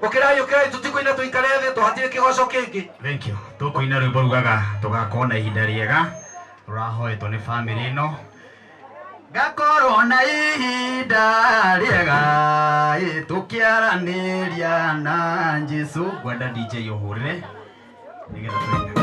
Ukirai tutikuina tuikare thi tuhatire kigoco kingi. Thank you. Tukuina rwimbo rugaga tugakona ihinda riega. Turahoetwo ni family ino. Gakorwo na ihinda riega tukiaraniria na Jesu. Gwenda DJ uhurire nigetha tuine.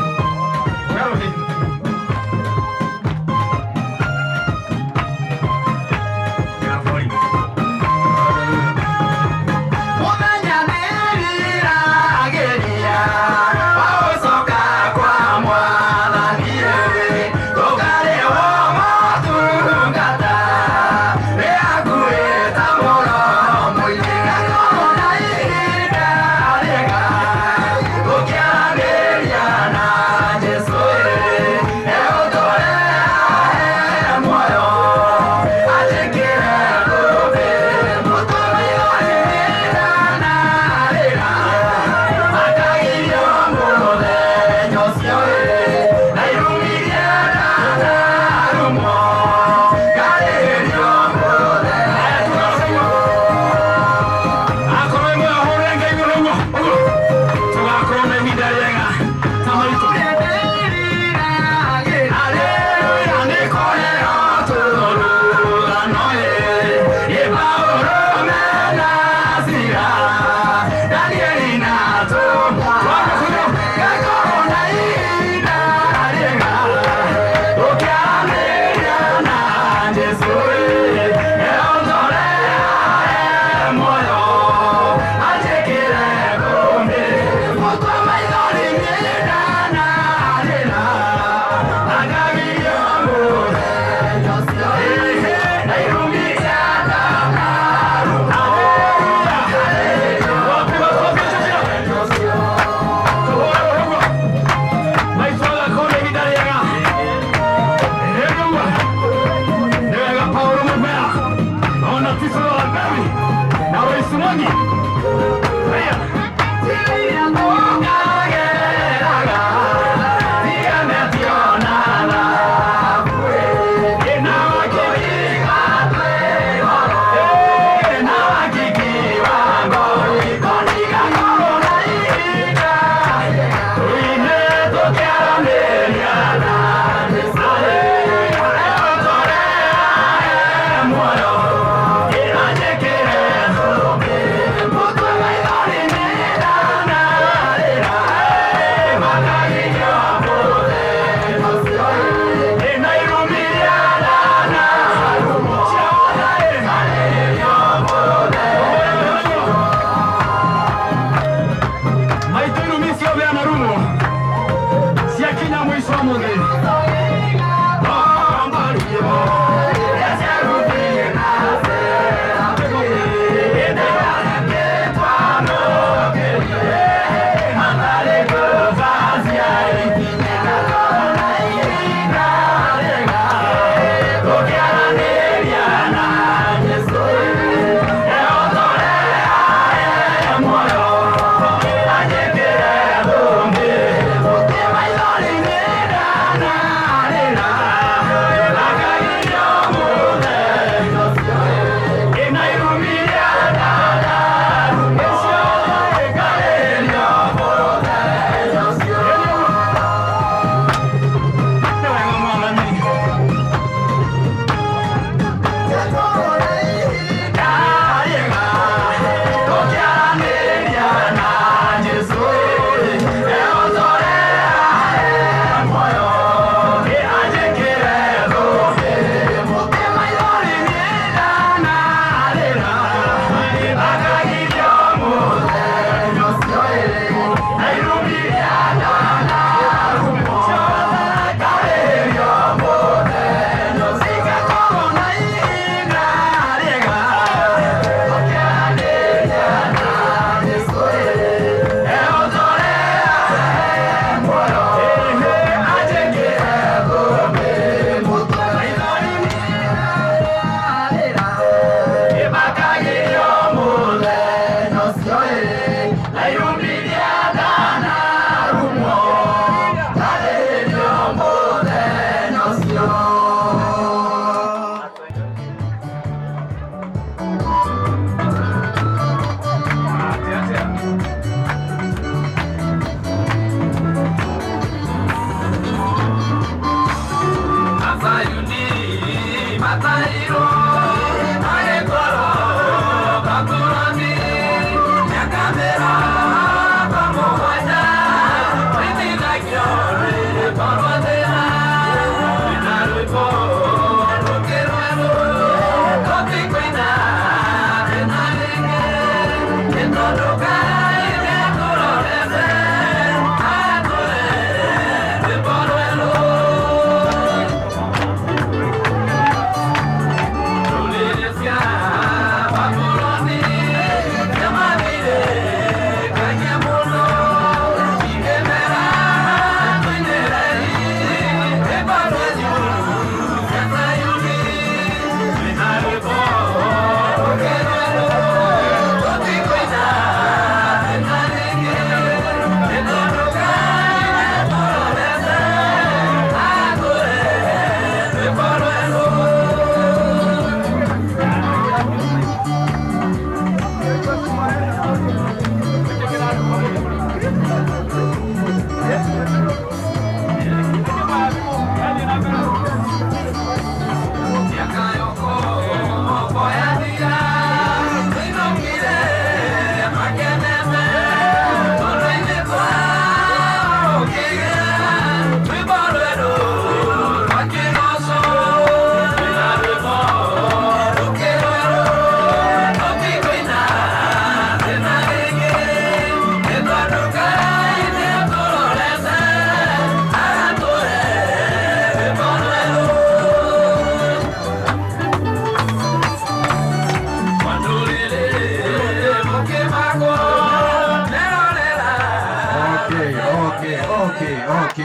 ki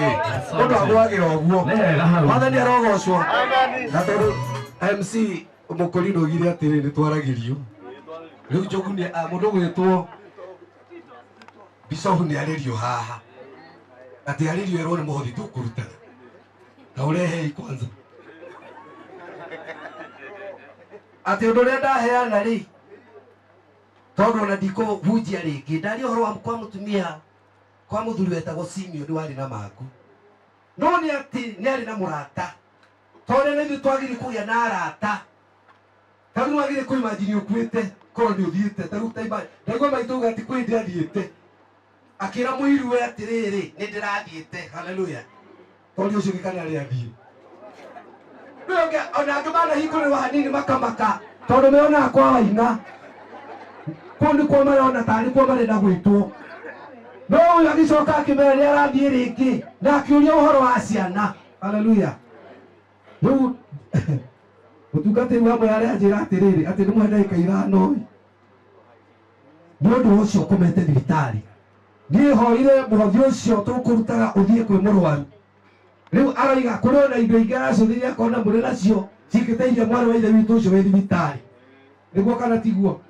mundu agwagira oguo mwathani arogocwo na tondu MC mukuri ndugire atiri ni twaragirio riu njogu ni mundu gwitwo Bishop ni aririo haha ati aririo ero ni muhothi tukuruta na urehe kwanza ati undu ria ndaheana ri tondu na ndiko hunjia ringi ndari uhoro wa kwa mutumia kwa muthuri wetagwo Simio ni wari na maku no ni ati ni ari na murata tondu ni twagiri kuya na arata taru wagire kuimagine ukuite korwo ni uthiite taru taiba ndagwa maitu ati kwindi athiite akira muiru we atiriri ni ndirathiite haleluya tondu ucio gikana ri athii ndoge ona ngabana hikore wa hanini makamaka tondu meona kwa waina kundi kwa marona tari kwa marenda gwitwo no uyu agicoka akimera ni arathii ringi na akiuria uhoro wa ciana haleluya riu mutungatiri wa mwari anjira atiriri ati ni mwenda ikaithano ndu ucio komete thibitari ni hoire muhothi ucio tukurutaga uthie kwi murwaru riu aroiga kuri na indo ingĩ aracũthĩria akona mũrĩ nacio cingĩteithia mwarĩ wa ithe witũ ũcio wĩ thibitarĩ nĩguo kana tiguo